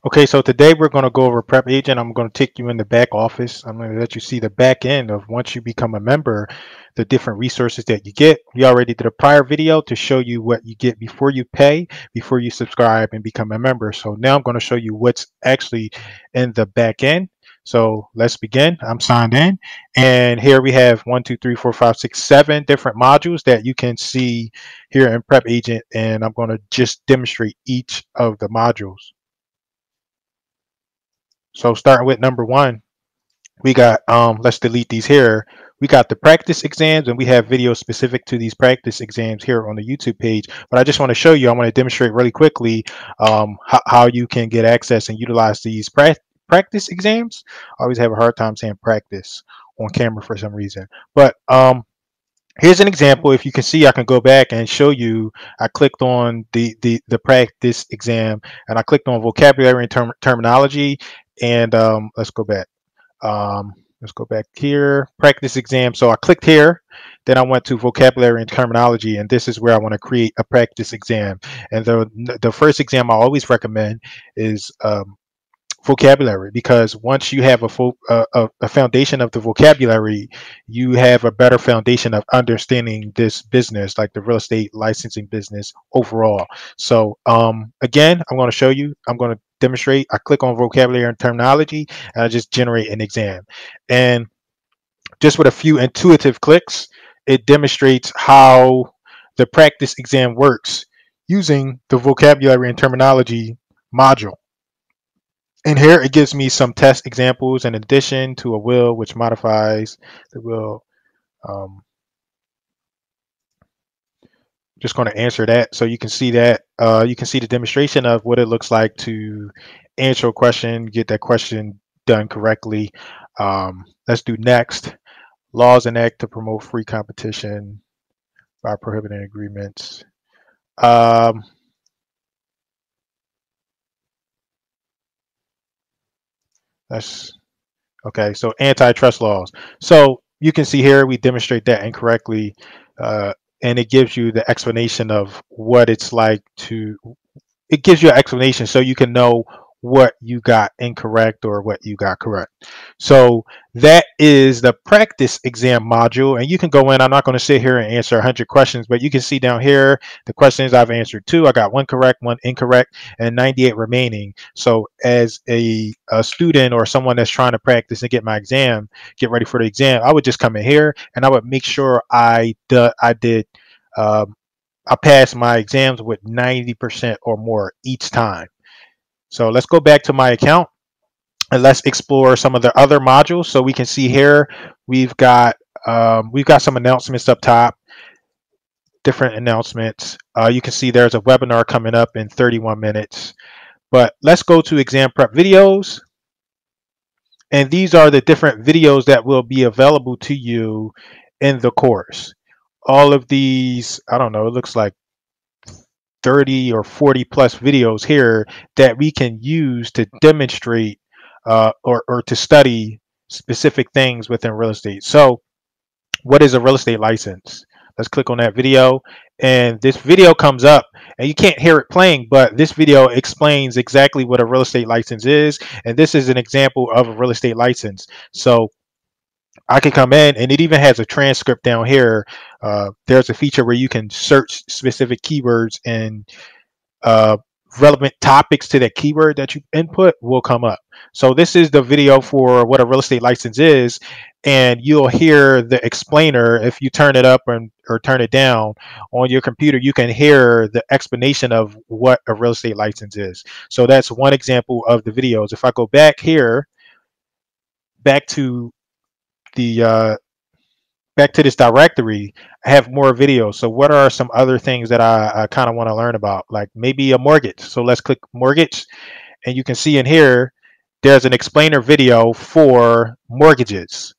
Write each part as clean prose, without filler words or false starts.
Okay, so today we're going to go over Prep Agent. I'm going to take you in the back office. I'm going to let you see the back end of once you become a member, the different resources that you get. We already did a prior video to show you what you get before you pay, before you subscribe and become a member. So now I'm going to show you what's actually in the back end. So let's begin. I'm signed in, and here we have 1, 2, 3, 4, 5, 6, 7 different modules that you can see here in Prep Agent, and I'm going to just demonstrate each of the modules. So starting with number 1, we got, let's delete these here. We got the practice exams, and we have videos specific to these practice exams here on the YouTube page. But I just want to show you, I want to demonstrate really quickly how you can get access and utilize these practice exams. I always have a hard time saying practice on camera for some reason. But here's an example. If you can see, I can go back and show you. I clicked on the practice exam, and I clicked on vocabulary and terminology. And let's go back. Let's go back here, practice exam. So I clicked here, then I went to vocabulary and terminology, and this is where I want to create a practice exam. And the first exam I always recommend is vocabulary, because once you have a foundation of the vocabulary, you have a better foundation of understanding this business, like the real estate licensing business overall. So again, I'm going to show you, I'm going to demonstrate. I click on vocabulary and terminology, and I just generate an exam, and just with a few intuitive clicks, it demonstrates how the practice exam works using the vocabulary and terminology module. And here it gives me some test examples in addition to a will, which modifies the will. Just going to answer that. So you can see that, you can see the demonstration of what it looks like to answer a question, get that question done correctly. Let's do next. Laws enact to promote free competition by prohibiting agreements. That's okay. So antitrust laws. So you can see here we demonstrate that incorrectly, and it gives you the explanation of what it's like to. It gives you an explanation so you can know what you got incorrect or what you got correct. So that is the practice exam module, and you can go in. I'm not going to sit here and answer 100 questions, but you can see down here the questions I've answered 2. I got 1 correct, 1 incorrect, and 98 remaining. So as a student or someone that's trying to practice and get my exam, get ready for the exam, I would just come in here and I would make sure I did I pass my exams with 90% or more each time. So let's go back to my account and let's explore some of the other modules. So we can see here we've got some announcements up top, different announcements. You can see there's a webinar coming up in 31 minutes. But let's go to exam prep videos. And these are the different videos that will be available to you in the course. All of these, I don't know, it looks like 30 or 40 plus videos here that we can use to demonstrate or to study specific things within real estate. So what is a real estate license? Let's click on that video, and this video comes up, and you can't hear it playing, but this video explains exactly what a real estate license is, and this is an example of a real estate license. So I can come in, and it even has a transcript down here. There's a feature where you can search specific keywords, and uh, relevant topics to that keyword that you input will come up. So this is the video for what a real estate license is, and you'll hear the explainer. If you turn it up or turn it down on your computer, you can hear the explanation of what a real estate license is. So that's one example of the videos. If I go back here, back to the back to this directory, I have more videos. So what are some other things that I kind of want to learn about? Like maybe a mortgage. So let's click mortgage, and you can see in here, there's an explainer video for mortgages.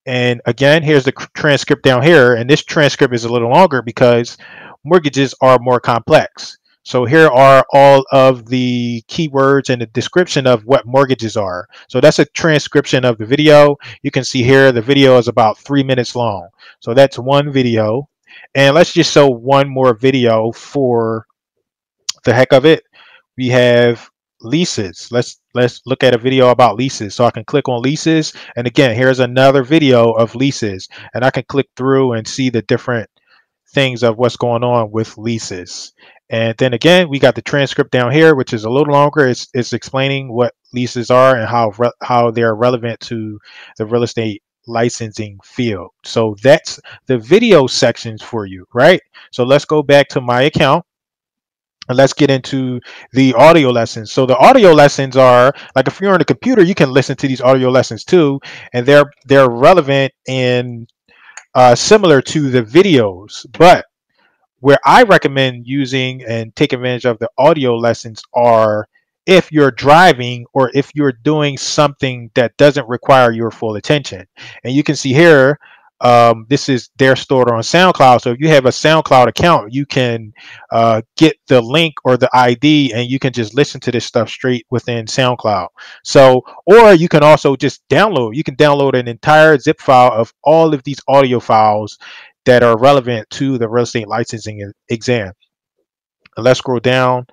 And again, here's the transcript down here. And this transcript is a little longer because mortgages are more complex. So here are all of the keywords and the description of what mortgages are. So that's a transcription of the video. You can see here the video is about 3 minutes long. So that's one video. And let's just show one more video for the heck of it. We have leases. Let's look at a video about leases. So I can click on leases, and again, here's another video of leases, and I can click through and see the different things of what's going on with leases. And then again, we got the transcript down here, which is a little longer. It's explaining what leases are and how they're relevant to the real estate licensing field. So that's the video sections for you, right? So let's go back to my account and let's get into the audio lessons. So the audio lessons are like, if you're on a computer, you can listen to these audio lessons too, and they're relevant and similar to the videos. But where I recommend using and take advantage of the audio lessons are if you're driving or if you're doing something that doesn't require your full attention. And you can see here, they're stored on SoundCloud. So if you have a SoundCloud account, you can get the link or the ID, and you can just listen to this stuff straight within SoundCloud. So, or you can also just download. You can download an entire zip file of all of these audio files that are relevant to the real estate licensing exam. And let's scroll down,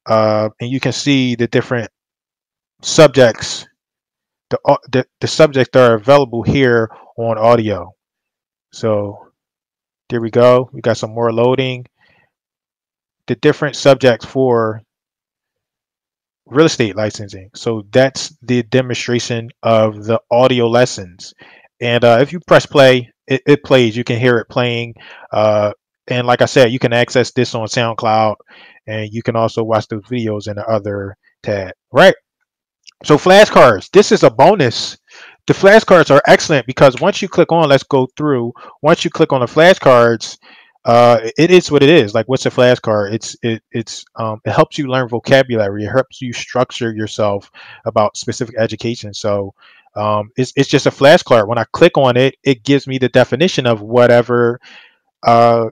and you can see the different subjects, the subjects that are available here on audio. So there we go. We got some more loading. The different subjects for real estate licensing. So that's the demonstration of the audio lessons. And if you press play, it plays. You can hear it playing. And like I said, you can access this on SoundCloud, and you can also watch those videos in the other tab, right? So flashcards, this is a bonus. The flashcards are excellent because once you click on, let's go through. Once you click on the flashcards, it is what it is. Like, what's a flashcard? It helps you learn vocabulary. It helps you structure yourself about specific education. So it's just a flashcard. When I click on it, it gives me the definition of whatever uh,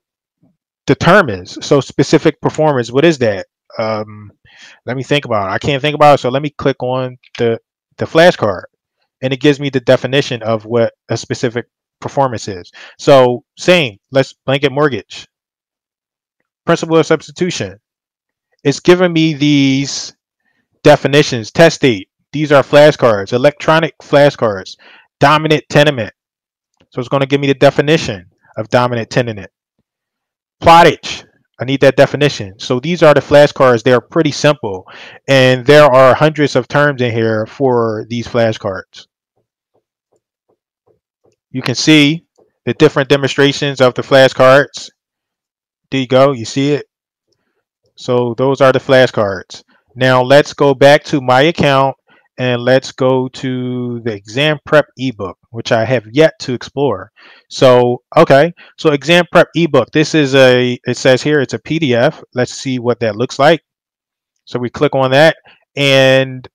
the term is. So specific performance, what is that? Let me think about it. I can't think about it. So let me click on the flashcard, and it gives me the definition of what a specific performance is. So same, let's blanket mortgage, principal of substitution. It's giving me these definitions. Test date. These are flashcards, electronic flashcards. Dominant tenement. So it's going to give me the definition of dominant tenement. Plottage. I need that definition. So these are the flashcards. They're pretty simple, and there are hundreds of terms in here for these flashcards. You can see the different demonstrations of the flashcards. There you go. You see it. So those are the flashcards. Now let's go back to my account, and let's go to the exam prep ebook, which I have yet to explore. So, okay. So exam prep ebook, it says here it's a PDF. Let's see what that looks like. So we click on that, and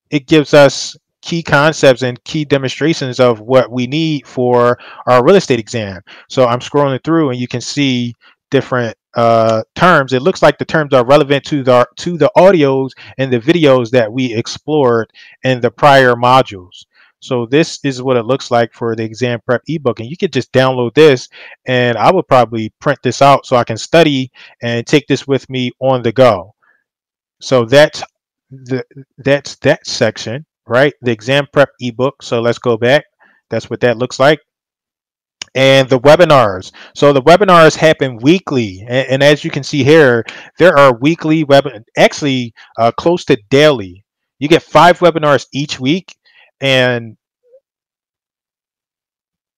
it gives us key concepts and key demonstrations of what we need for our real estate exam. So I'm scrolling through, and you can see different terms. It looks like the terms are relevant to the audios and the videos that we explored in the prior modules. So this is what it looks like for the exam prep ebook, and you could just download this, and I would probably print this out so I can study and take this with me on the go. So that's that section, right? The exam prep ebook. So let's go back. That's what that looks like. And the webinars. So the webinars happen weekly, and as you can see here, there are weekly actually close to daily. You get 5 webinars each week, and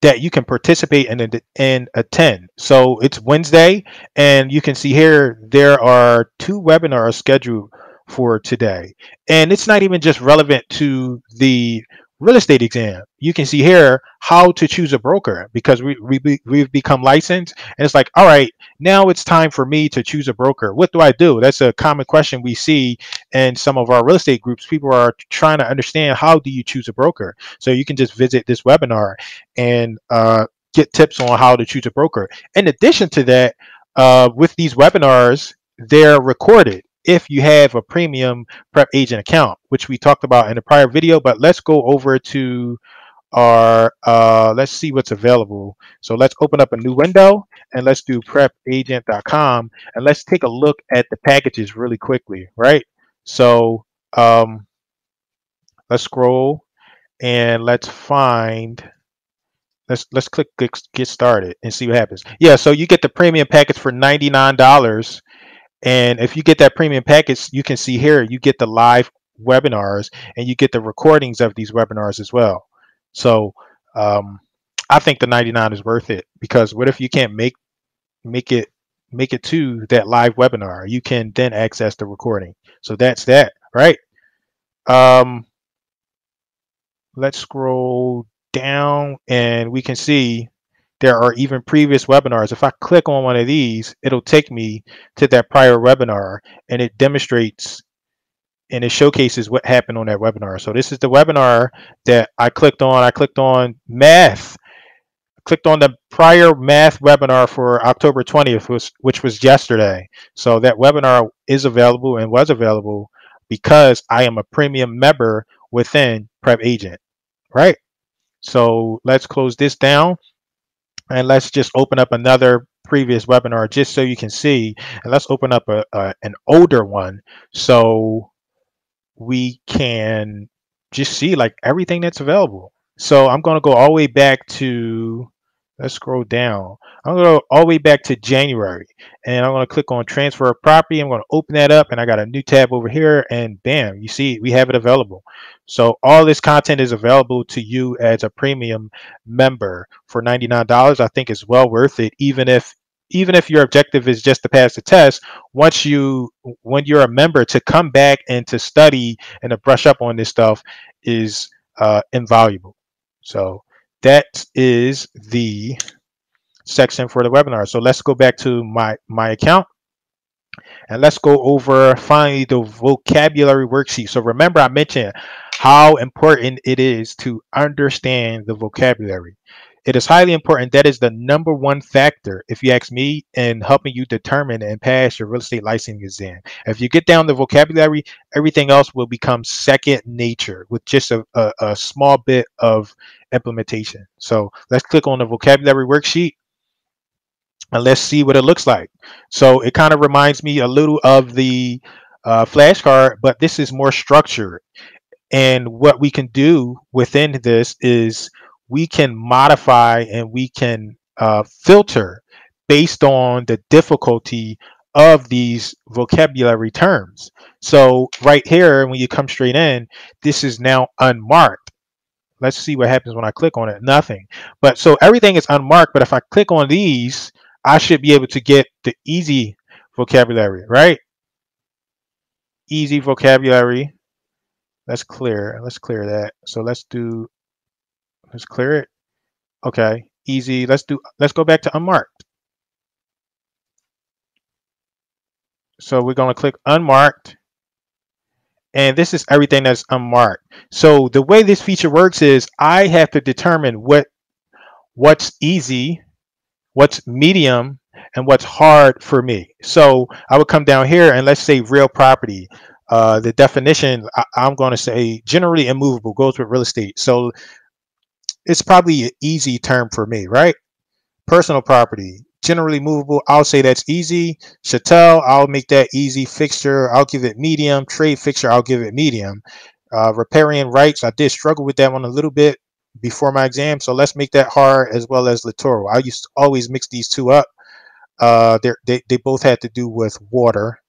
that you can participate and attend. So it's Wednesday, and you can see here there are 2 webinars scheduled for today. And it's not even just relevant to the real estate exam. You can see here how to choose a broker, because we've become licensed, and it's like, all right, now it's time for me to choose a broker. What do I do? That's a common question we see in some of our real estate groups. People are trying to understand, how do you choose a broker? So you can just visit this webinar and get tips on how to choose a broker. In addition to that, with these webinars, they're recorded if you have a premium prep agent account, which we talked about in the prior video. But let's go over to our let's see what's available. So let's open up a new window, and let's do prepagent.com, and let's take a look at the packages really quickly, right? So Um, let's scroll and let's find. Let's click get started and see what happens. Yeah, so you get the premium package for $99. And if you get that premium package, you can see here, you get the live webinars and you get the recordings of these webinars as well. So I think the 99 is worth it, because what if you can't make it make it to that live webinar? You can then access the recording. So that's that, right? Um, let's scroll down and we can see there are even previous webinars. If I click on one of these, it'll take me to that prior webinar, and it demonstrates and it showcases what happened on that webinar. So this is the webinar that I clicked on. I clicked on math. Clicked on the prior math webinar for October 20th, which was yesterday. So that webinar is available and was available because I am a premium member within Prep Agent, right? So let's close this down and let's just open up another previous webinar just so you can see. And let's open up an older one so we can just see like everything that's available. So I'm going to go all the way back to, let's scroll down. I'm going to go all the way back to January, and I'm going to click on transfer of property. I'm going to open that up, and I got a new tab over here, and bam, you see we have it available. So all this content is available to you as a premium member for $99. I think it's well worth it, even if your objective is just to pass the test. When you're a member, to come back and to study and to brush up on this stuff is invaluable. So that is the section for the webinar. So let's go back to my account and let's go over finally the vocabulary worksheet. So remember, I mentioned how important it is to understand the vocabulary. It is highly important. That is the number one factor, if you ask me, in helping you determine and pass your real estate licensing exam. If you get down the vocabulary, everything else will become second nature with just a small bit of implementation. So let's click on the vocabulary worksheet and let's see what it looks like. So it kind of reminds me a little of the flashcard, but this is more structured. And what we can do within this is we can modify and we can filter based on the difficulty of these vocabulary terms. So right here, when you come straight in, this is now unmarked. Let's see what happens when I click on it. Nothing. But so everything is unmarked. But if I click on these, I should be able to get the easy vocabulary, right? Easy vocabulary. Let's clear that. So let's clear it. Okay, easy. Let's go back to unmarked. So we're going to click unmarked, and this is everything that's unmarked. So the way this feature works is I have to determine what's easy, what's medium, and what's hard for me. So I would come down here and let's say real property. The definition, I'm going to say generally immovable, goes with real estate. So it's probably an easy term for me, right? Personal property, generally movable, I'll say that's easy. Chattel, I'll make that easy. Fixture, I'll give it medium. Trade fixture, I'll give it medium. Riparian rights, I did struggle with that one a little bit before my exam, so let's make that hard, as well as littoral. I used to always mix these two up. They both had to do with water.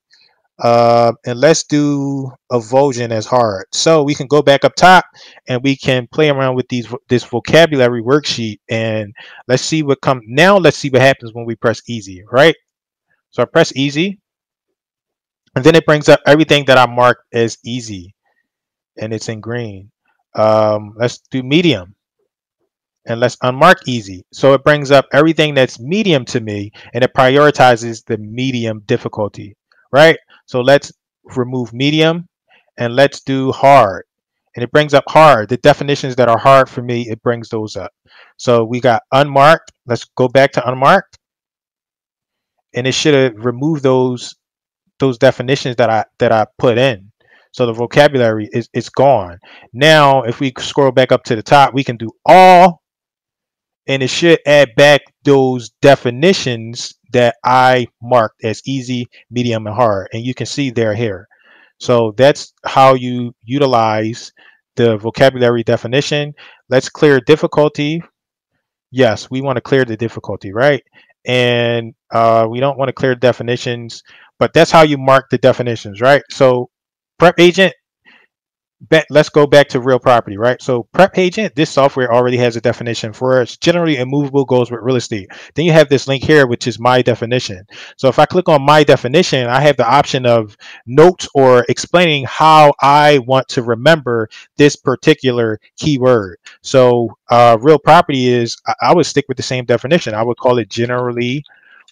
And let's do avulsion as hard. So we can go back up top and we can play around with this vocabulary worksheet, and let's see what comes. Now let's see what happens when we press easy, right? So I press easy, and then it brings up everything that I marked as easy, and it's in green. Let's do medium, and let's unmark easy. So it brings up everything that's medium to me, and it prioritizes the medium difficulty, right? So let's remove medium and let's do hard. And it brings up hard. The definitions that are hard for me, it brings those up. So we got unmarked. Let's go back to unmarked. And it should have removed those definitions that I put in. So the vocabulary is gone. Now, if we scroll back up to the top, we can do all, and it should add back those definitions that I marked as easy, medium, and hard. And you can see they're here. So that's how you utilize the vocabulary definition. Let's clear difficulty. Yes, we want to clear the difficulty, right? And we don't want to clear definitions, but that's how you mark the definitions, right? So prep agent, let's go back to real property, right? So prep agent, this software already has a definition for it. It's generally immovable, goes with real estate. Then you have this link here, which is my definition. So if I click on my definition, I have the option of notes or explaining how I want to remember this particular keyword. So real property is, I would stick with the same definition. I would call it generally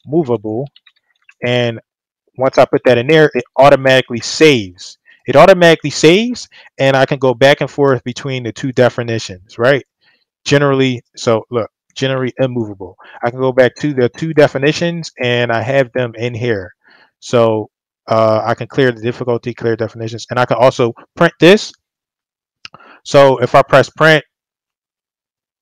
movable. And once I put that in there, it automatically saves. It automatically saves, and I can go back and forth between the two definitions, right? Generally, so look, generally immovable. I can go back to the two definitions, and I have them in here. So I can clear the difficulty, clear definitions, and I can also print this. So if I press print,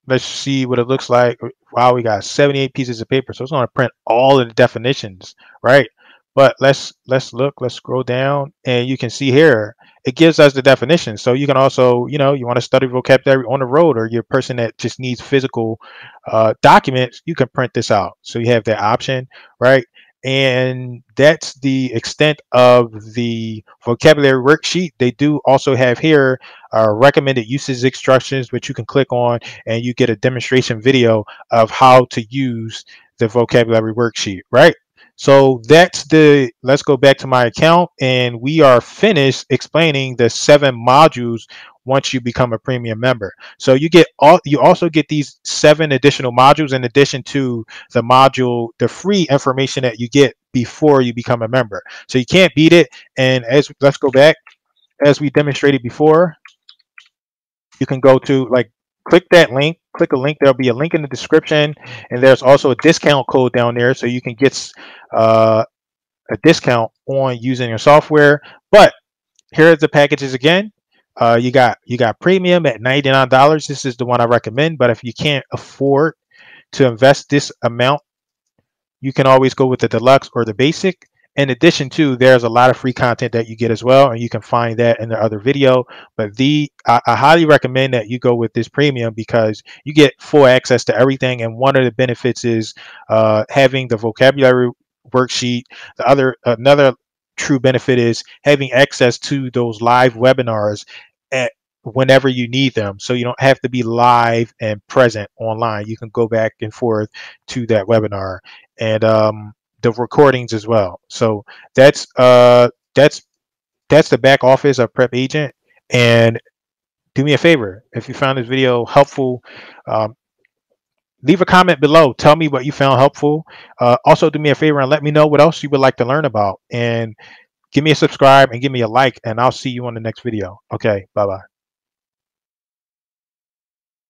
let's see what it looks like. Wow, we got 78 pieces of paper, so it's going to print all of the definitions, right? But let's look, let's scroll down, and you can see here it gives us the definition. So you can also, you want to study vocabulary on the road, or you're a person that just needs physical documents, you can print this out. So you have that option, right? And that's the extent of the vocabulary worksheet. They do also have here recommended usage instructions, which you can click on, and you get a demonstration video of how to use the vocabulary worksheet, right? So let's go back to my account, and we are finished explaining the 7 modules once you become a premium member. So you also get these 7 additional modules in addition to the free information that you get before you become a member. So you can't beat it. And let's go back, as we demonstrated before, you can go to, like, click that link, click a link. There'll be a link in the description, and there's also a discount code down there, so you can get a discount on using your software. But here are the packages again. You got premium at $99. This is the one I recommend. But if you can't afford to invest this amount, you can always go with the deluxe or the basic. In addition to, there's a lot of free content that you get as well, and you can find that in the other video. But I highly recommend that you go with this premium because you get full access to everything. And one of the benefits is having the vocabulary worksheet. Another true benefit is having access to those live webinars at whenever you need them, so you don't have to be live and present online. You can go back and forth to that webinar, and the recordings as well. So that's the back office of Prep Agent. And do me a favor, if you found this video helpful, um, leave a comment below. Tell me what you found helpful. Also, do me a favor and let me know what else you would like to learn about. And give me a subscribe and give me a like, and I'll see you on the next video. Okay, bye bye.